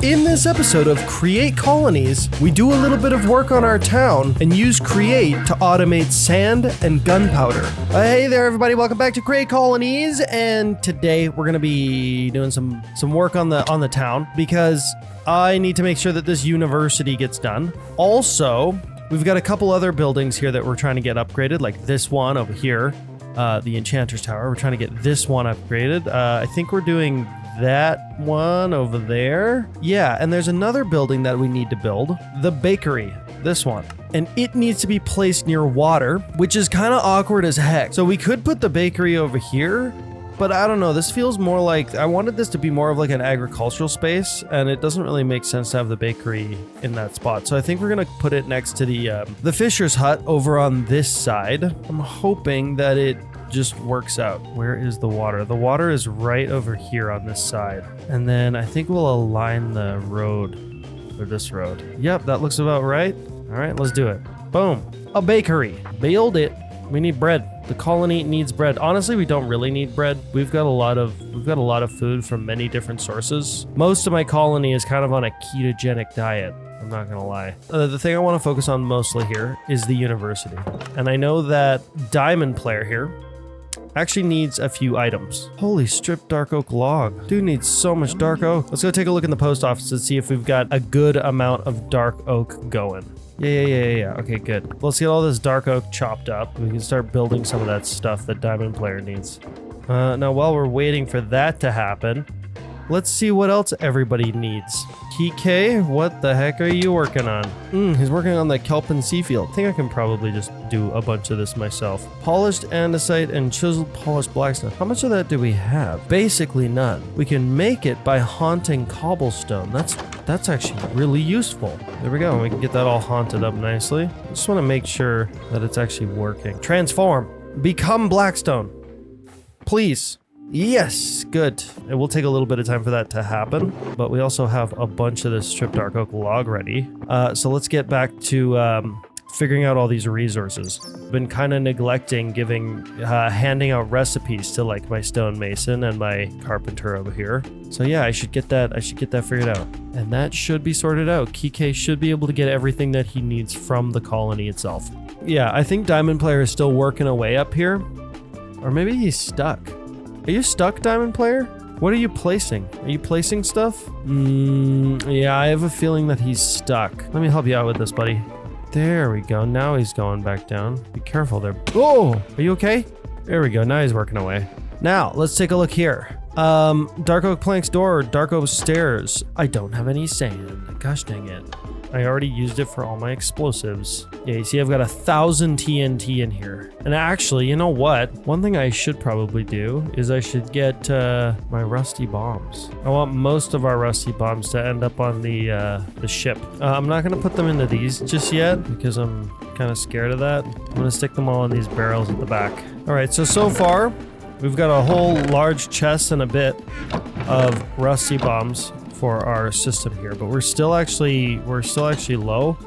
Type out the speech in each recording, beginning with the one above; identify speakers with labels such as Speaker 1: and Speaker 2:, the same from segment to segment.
Speaker 1: In this episode of Create Colonies, we do a little bit of work on our town and use Create to automate sand and gunpowder. Hey there everybody, welcome back to Create Colonies, and today we're gonna be doing some work on the town because I need to make sure that this university gets done. Also, we've got a couple other buildings here that we're trying to get upgraded, like this one over here, the Enchanter's Tower. We're trying to get this one upgraded. I think we're doing that one over there. Yeah, and there's another building that we need to build, the bakery, this one. And it needs to be placed near water, which is kind of awkward as heck. So we could put the bakery over here, but I don't know, this feels more like, I wanted this to be more of like an agricultural space, and it doesn't really make sense to have the bakery in that spot. So I think we're gonna put it next to the fisher's hut over on this side. I'm hoping that it just works out. Where is the water? The water is right over here on this side. And then I think we'll align the road, or this road. Yep, that looks about right. All right, let's do it. Boom, a bakery, build it. We need bread. The colony needs bread. Honestly, we don't really need bread. We've got a lot of food from many different sources. Most of my colony is kind of on a ketogenic diet, I'm not gonna lie. The thing I want to focus on mostly here is the university. And I know that Diamond Player here actually needs a few items. Holy stripped dark oak log. Dude needs so much dark oak. Let's go take a look in the post office and see if we've got a good amount of dark oak going. Yeah. Okay, good. Let's get all this dark oak chopped up. We can start building some of that stuff that Diamond Player needs. Now, while we're waiting for that to happen, let's see what else everybody needs. TK, what the heck are you working on? He's working on the kelp and sea field. I think I can probably just do a bunch of this myself. Polished andesite and chiseled polished blackstone. How much of that do we have? Basically none. We can make it by haunting cobblestone. That's actually really useful. There we go. We can get that all haunted up nicely. I just want to make sure that it's actually working. Transform. Become blackstone. Please. Yes, good. It will take a little bit of time for that to happen, but we also have a bunch of this stripped dark oak log ready. So let's get back to figuring out all these resources. I've been kind of neglecting handing out recipes to like my stonemason and my carpenter over here. So yeah, I should get that figured out. And that should be sorted out. Kike should be able to get everything that he needs from the colony itself. Yeah, I think Diamond Player is still working away up here. Or maybe he's stuck. Are you stuck, Diamond Player? What are you placing? Are you placing stuff? Yeah, I have a feeling that he's stuck. Let me help you out with this, buddy. There we go. Now he's going back down. Be careful there. Oh, are you okay? There we go. Now he's working away. Now, let's take a look here. Dark oak planks door, dark oak stairs. I don't have any sand. Gosh dang it. I already used it for all my explosives. Yeah, you see I've got 1,000 TNT in here. And actually, you know what? One thing I should probably do is I should get my rusty bombs. I want most of our rusty bombs to end up on the ship. I'm not gonna put them into these just yet because I'm kind of scared of that. I'm gonna stick them all in these barrels at the back. All right, so far, we've got a whole large chest and a bit of rusty bombs for our system here, but we're still actually low,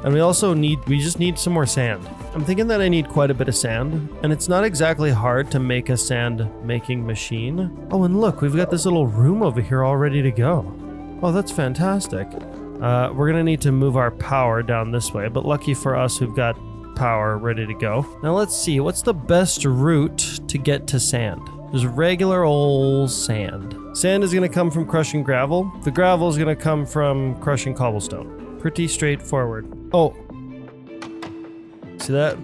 Speaker 1: and we just need some more sand. I'm thinking that I need quite a bit of sand, and it's not exactly hard to make a sand making machine. Oh, and look, we've got this little room over here all ready to go. Oh, that's fantastic. We're gonna need to move our power down this way, but lucky for us, we've got power ready to go. Now let's see, what's the best route to get to sand? There's regular old sand. Sand is going to come from crushing gravel. The gravel is going to come from crushing cobblestone. Pretty straightforward. Oh. See that?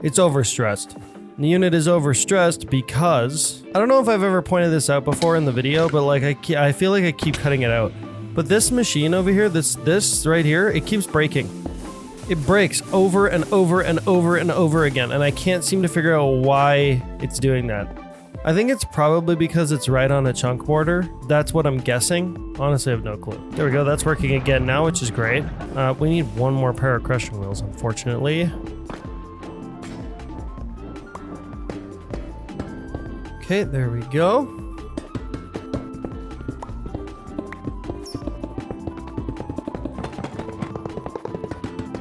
Speaker 1: It's overstressed. The unit is overstressed because... I don't know if I've ever pointed this out before in the video, but like I feel like I keep cutting it out. But this machine over here, this right here, it keeps breaking. It breaks over and over and over and over again, and I can't seem to figure out why it's doing that. I think it's probably because it's right on a chunk border. That's what I'm guessing. Honestly, I have no clue. There we go. That's working again now, which is great. We need one more pair of crushing wheels, unfortunately. Okay, there we go.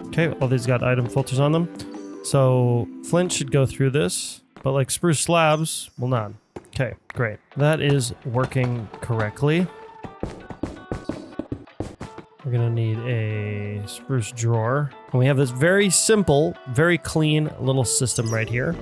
Speaker 1: Okay, all these got item filters on them. So flint should go through this, but like spruce slabs will not. Okay, great. That is working correctly. We're gonna need a spruce drawer. And we have this very simple, very clean little system right here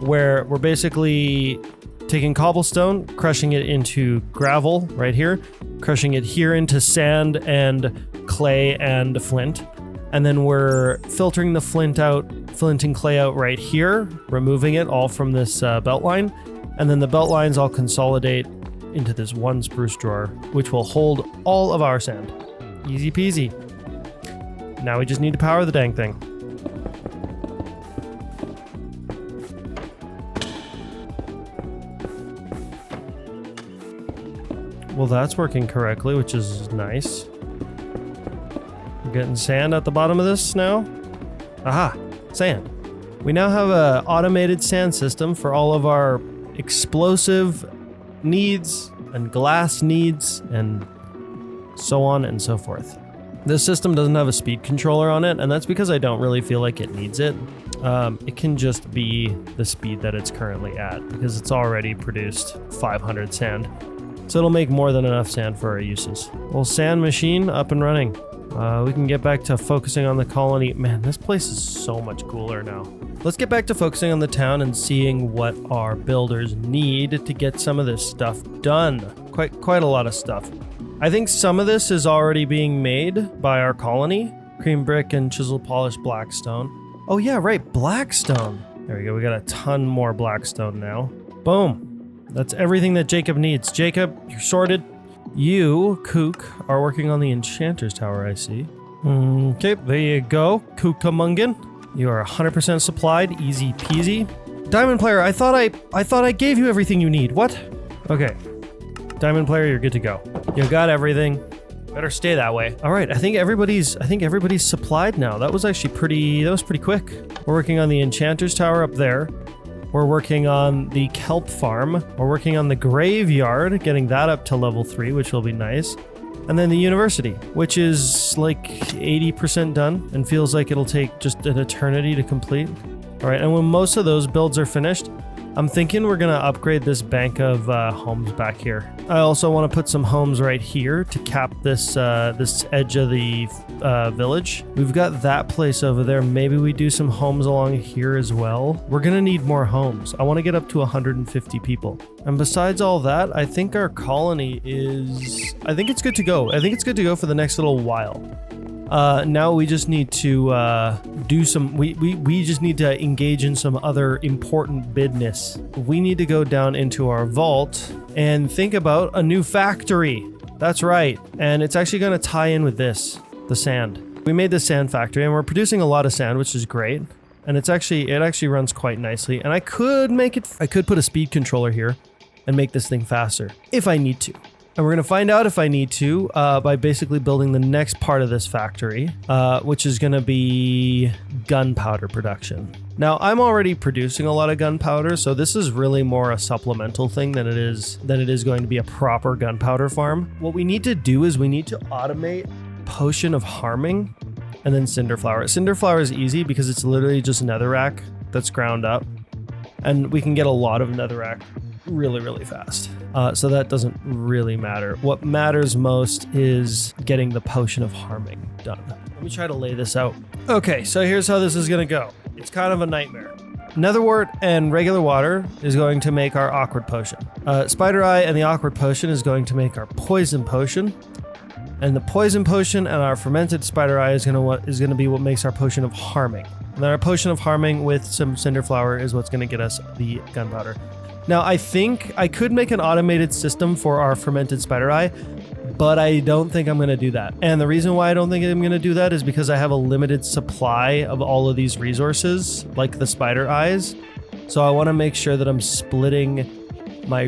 Speaker 1: where we're basically taking cobblestone, crushing it into gravel right here, crushing it here into sand and clay and flint. And then we're filtering the flint and clay out right here, removing it all from this belt line. And then the belt lines all consolidate into this one spruce drawer, which will hold all of our sand. Easy peasy. Now we just need to power the dang thing. Well, that's working correctly, which is nice. We're getting sand at the bottom of this now. Aha, sand. We now have an automated sand system for all of our explosive needs and glass needs and so on and so forth. This system doesn't have a speed controller on it, and that's because I don't really feel like it needs it. It can just be the speed that it's currently at because it's already produced 500 sand. So it'll make more than enough sand for our uses. Well, sand machine up and running. We can get back to focusing on the colony. Man, this place is so much cooler now. Let's get back to focusing on the town and seeing what our builders need to get some of this stuff done. Quite a lot of stuff. I think some of this is already being made by our colony. Cream brick and chisel polished blackstone. Oh yeah, right, blackstone. There we go, we got a ton more blackstone now. Boom. That's everything that Jacob needs. Jacob, you're sorted. You, Kook, are working on the Enchanter's Tower, I see. Okay, there you go, Kookamungan. You are 100% supplied, easy peasy. Diamond Player, I thought I gave you everything you need. What? Okay. Diamond Player, you're good to go. You got everything. Better stay that way. All right, I think everybody's supplied now. That was actually pretty quick. We're working on the Enchanter's Tower up there. We're working on the kelp farm. We're working on the graveyard, getting that up to level 3, which will be nice. And then the university, which is like 80% done and feels like it'll take just an eternity to complete. All right, and when most of those builds are finished, I'm thinking we're gonna upgrade this bank of homes back here. I also want to put some homes right here to cap this this edge of the village. We've got that place over there. Maybe we do some homes along here as well. We're gonna need more homes. I want to get up to 150 people. And besides all that, I think our colony is... I think it's good to go. I think it's good to go for the next little while. Now we just need to do some, we just need to engage in some other important business. We need to go down into our vault and think about a new factory. That's right. And it's actually going to tie in with this, the sand. We made the sand factory and we're producing a lot of sand, which is great. And it actually runs quite nicely. And I could put a speed controller here and make this thing faster if I need to. And we're going to find out if I need to by basically building the next part of this factory, which is going to be gunpowder production. Now, I'm already producing a lot of gunpowder, so this is really more a supplemental thing than it is going to be a proper gunpowder farm. What we need to do is we need to automate potion of harming and then cinderflower. Cinderflower is easy because it's literally just netherrack that's ground up, and we can get a lot of netherrack really, really fast. So that doesn't really matter. What matters most is getting the potion of harming done. Let me try to lay this out. Okay, so here's how this is gonna go. It's kind of a nightmare. Netherwort and regular water is going to make our awkward potion. Spider Eye and the awkward potion is going to make our poison potion. And the poison potion and our fermented spider eye is gonna be what makes our potion of harming. And then our potion of harming with some cinderflower is what's gonna get us the gunpowder. Now, I think I could make an automated system for our fermented spider eye, but I don't think I'm going to do that. And the reason why I don't think I'm going to do that is because I have a limited supply of all of these resources, like the spider eyes. So I want to make sure that I'm splitting my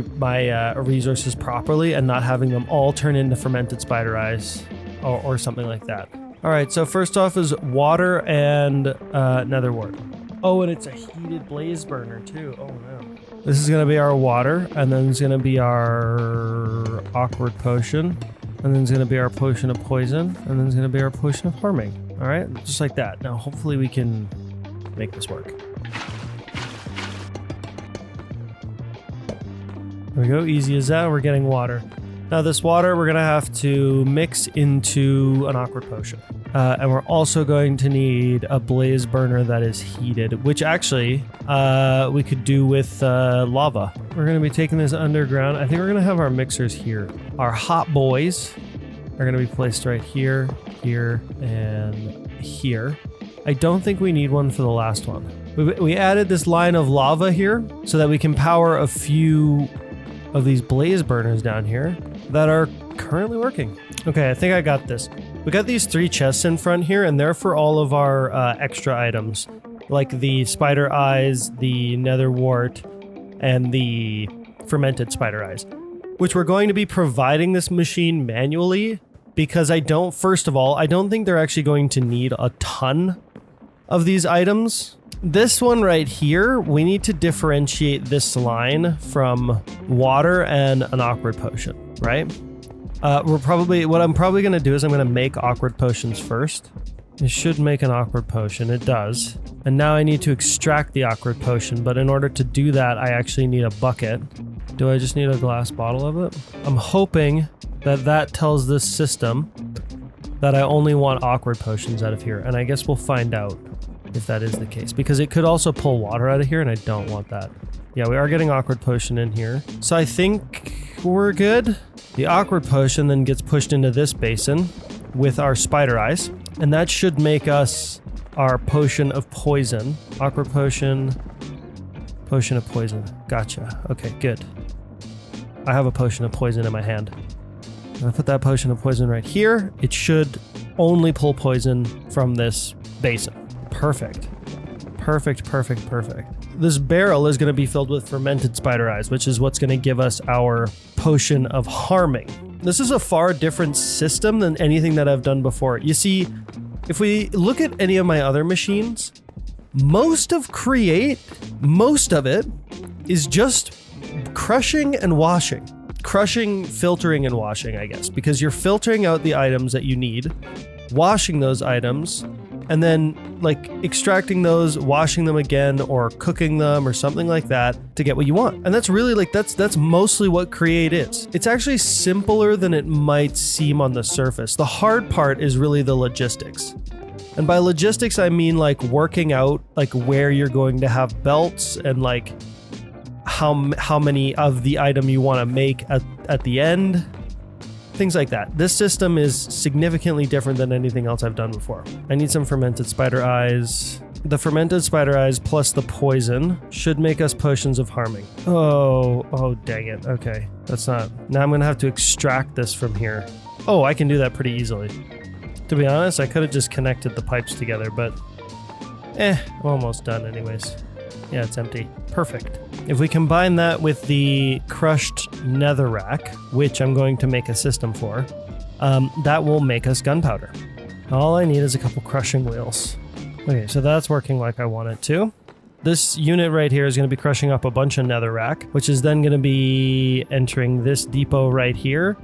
Speaker 1: resources properly and not having them all turn into fermented spider eyes or something like that. All right, so first off is water and netherwort. Oh, and it's a heated blaze burner too. Oh no. This is going to be our water, and then it's going to be our awkward potion, and then it's going to be our potion of poison, and then it's going to be our potion of harming. All right, just like that. Now, hopefully we can make this work. There we go, easy as that. We're getting water. Now this water we're gonna have to mix into an awkward potion. And we're also going to need a blaze burner that is heated, which actually we could do with lava. We're gonna be taking this underground. I think we're gonna have our mixers here. Our hot boys are gonna be placed right here, here, and here. I don't think we need one for the last one. We added this line of lava here so that we can power a few of these blaze burners down here that are currently working. Okay, I think I got this. We got these 3 chests in front here, and they're for all of our extra items, like the spider eyes, the nether wart, and the fermented spider eyes, which we're going to be providing this machine manually because first of all, I don't think they're actually going to need a ton of these items. This one right here, we need to differentiate this line from water and an awkward potion, right? What I'm probably gonna do is I'm gonna make awkward potions first. It should make an awkward potion, it does. And now I need to extract the awkward potion, but in order to do that, I actually need a bucket. Do I just need a glass bottle of it? I'm hoping that tells this system that I only want awkward potions out of here, and I guess we'll find out if that is the case, because it could also pull water out of here and I don't want that. Yeah, we are getting awkward potion in here. So I think we're good. The awkward potion then gets pushed into this basin with our spider eyes, and that should make us our potion of poison. Awkward potion, potion of poison. Gotcha. Okay, good. I have a potion of poison in my hand. I'm gonna put that potion of poison right here. It should only pull poison from this basin. Perfect. Perfect, perfect, perfect. This barrel is going to be filled with fermented spider eyes, which is what's going to give us our potion of harming. This is a far different system than anything that I've done before. You see, if we look at any of my other machines, most of it is just crushing and washing. Crushing, filtering, and washing, I guess, because you're filtering out the items that you need, washing those items, and then like extracting those, washing them again, or cooking them or something like that to get what you want. And that's really like, that's mostly what Create is. It's actually simpler than it might seem on the surface. The hard part is really the logistics. And by logistics, I mean like working out like where you're going to have belts and like how many of the item you want to make at the end. Things like that. This system is significantly different than anything else I've done before. I need some fermented spider eyes. The fermented spider eyes plus the poison should make us potions of harming. Oh, dang it. Okay, that's not... Now I'm gonna have to extract this from here. Oh, I can do that pretty easily. To be honest, I could have just connected the pipes together, but... I'm almost done anyways. Yeah, it's empty. Perfect. If we combine that with the crushed netherrack, which I'm going to make a system for, that will make us gunpowder. All I need is a couple crushing wheels. Okay, so that's working like I want it to. This unit right here is going to be crushing up a bunch of netherrack, which is then going to be entering this depot right here,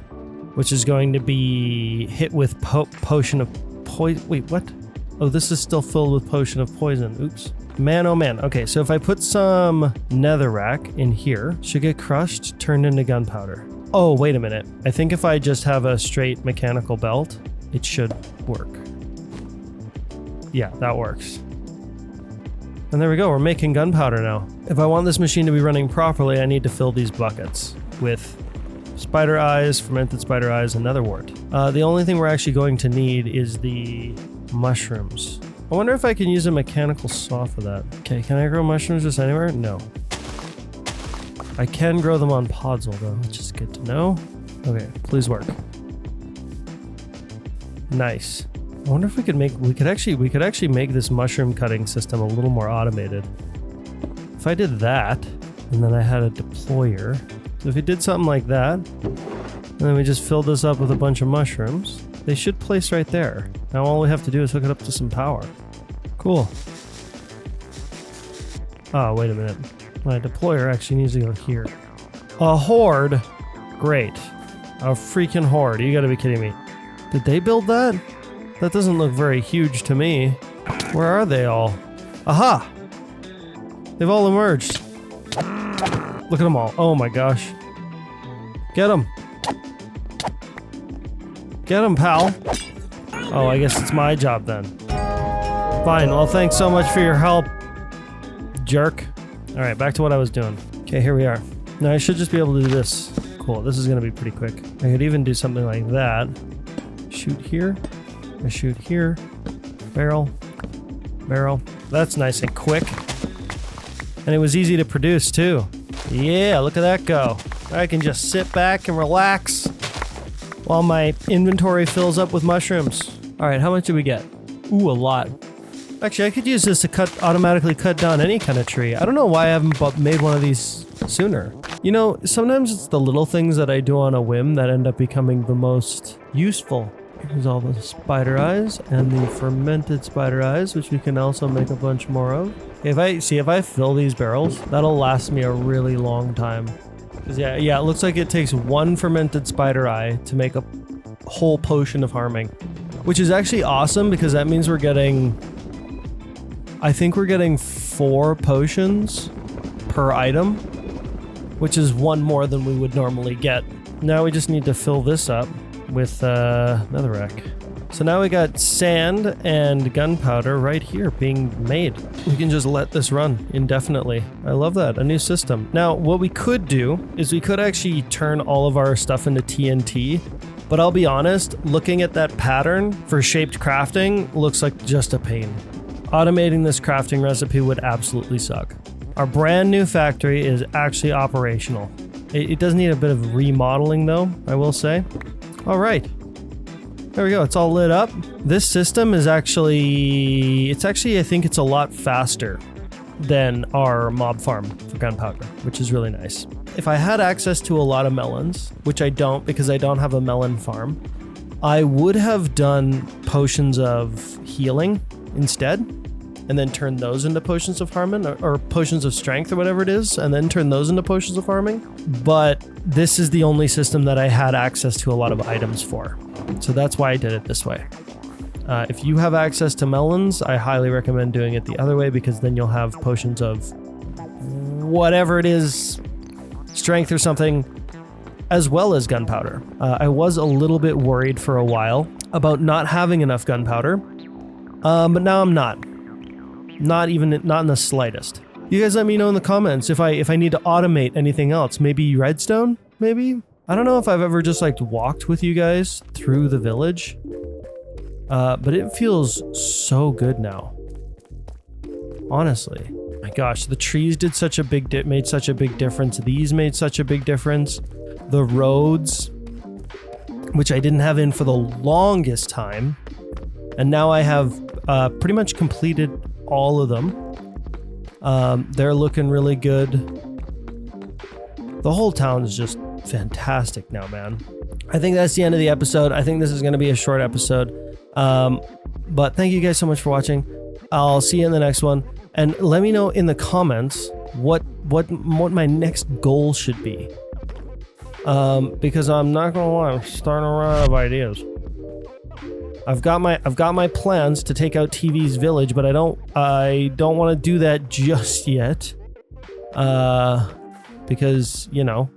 Speaker 1: which is going to be hit with potion of poison. Wait, what? Oh, this is still filled with potion of poison. Oops. Man, oh man. Okay, so if I put some netherrack in here, should get crushed, turned into gunpowder. Oh, wait a minute. I think if I just have a straight mechanical belt, it should work. Yeah, that works. And there we go, we're making gunpowder now. If I want this machine to be running properly, I need to fill these buckets with spider eyes, fermented spider eyes, and nether wart. The only thing we're actually going to need is the mushrooms. I wonder if I can use a mechanical saw for that. Okay, can I grow mushrooms just anywhere? No. I can grow them on podzol though, which is good to know. Okay, please work. Nice. I wonder if we could actually make this mushroom cutting system a little more automated. If I did that, and then I had a deployer. So if we did something like that, and then we just filled this up with a bunch of mushrooms, they should place right there. Now all we have to do is hook it up to some power. Cool. Oh, wait a minute. My deployer actually needs to go here. A horde? Great. A freaking horde. You gotta be kidding me. Did they build that? That doesn't look very huge to me. Where are they all? Aha! They've all emerged. Look at them all. Oh my gosh. Get them. Get him, pal. Oh, I guess it's my job then. Fine, well, thanks so much for your help, jerk. All right, back to what I was doing. Okay, here we are. Now, I should just be able to do this. Cool, this is gonna be pretty quick. I could even do something like that. Shoot here, I shoot here. Barrel, barrel. That's nice and quick. And it was easy to produce too. Yeah, look at that go. I can just sit back and relax while my inventory fills up with mushrooms. All right, how much did we get? Ooh, a lot. Actually, I could use this to automatically cut down any kind of tree. I don't know why I haven't made one of these sooner. You know, sometimes it's the little things that I do on a whim that end up becoming the most useful. Here's all the spider eyes and the fermented spider eyes, which we can also make a bunch more of. If I fill these barrels, that'll last me a really long time. 'Cause yeah, it looks like it takes one fermented spider eye to make a whole potion of harming, which is actually awesome because that means we're getting, I think we're getting 4 potions per item, which is 1 more than we would normally get. Now we just need to fill this up with netherrack. So now we got sand and gunpowder right here being made. We can just let this run indefinitely. I love that, a new system. Now, what we could do is we could actually turn all of our stuff into TNT, but I'll be honest, looking at that pattern for shaped crafting looks like just a pain. Automating this crafting recipe would absolutely suck. Our brand new factory is actually operational. It does need a bit of remodeling though, I will say. All right. There we go, it's all lit up. This system is actually, I think it's a lot faster than our mob farm for gunpowder, which is really nice. If I had access to a lot of melons, which I don't because I don't have a melon farm, I would have done potions of healing instead, and then turn those into potions of harming or potions of strength or whatever it is, and then turn those into potions of harming. But this is the only system that I had access to a lot of items for. So that's why I did it this way. If you have access to melons, I highly recommend doing it the other way because then you'll have potions of whatever it is, strength or something, as well as gunpowder. I was a little bit worried for a while about not having enough gunpowder, but now I'm not. Not in the slightest. You guys let me know in the comments if I need to automate anything else. Maybe redstone, maybe? I don't know if I've ever just like walked with you guys through the village, but it feels so good now. Honestly, my gosh, the trees did such a made such a big difference. These made such a big difference. The roads, which I didn't have in for the longest time, and now I have pretty much completed all of them. They're looking really good. The whole town is just fantastic now, man. I think that's the end of the episode. I think this is going to be a short episode. But thank you guys so much for watching. I'll see you in the next one. And let me know in the comments what my next goal should be. Because I'm not gonna lie, I'm starting to run out of ideas. I've got my plans to take out TV's village, but I don't want to do that just yet. Because, you know,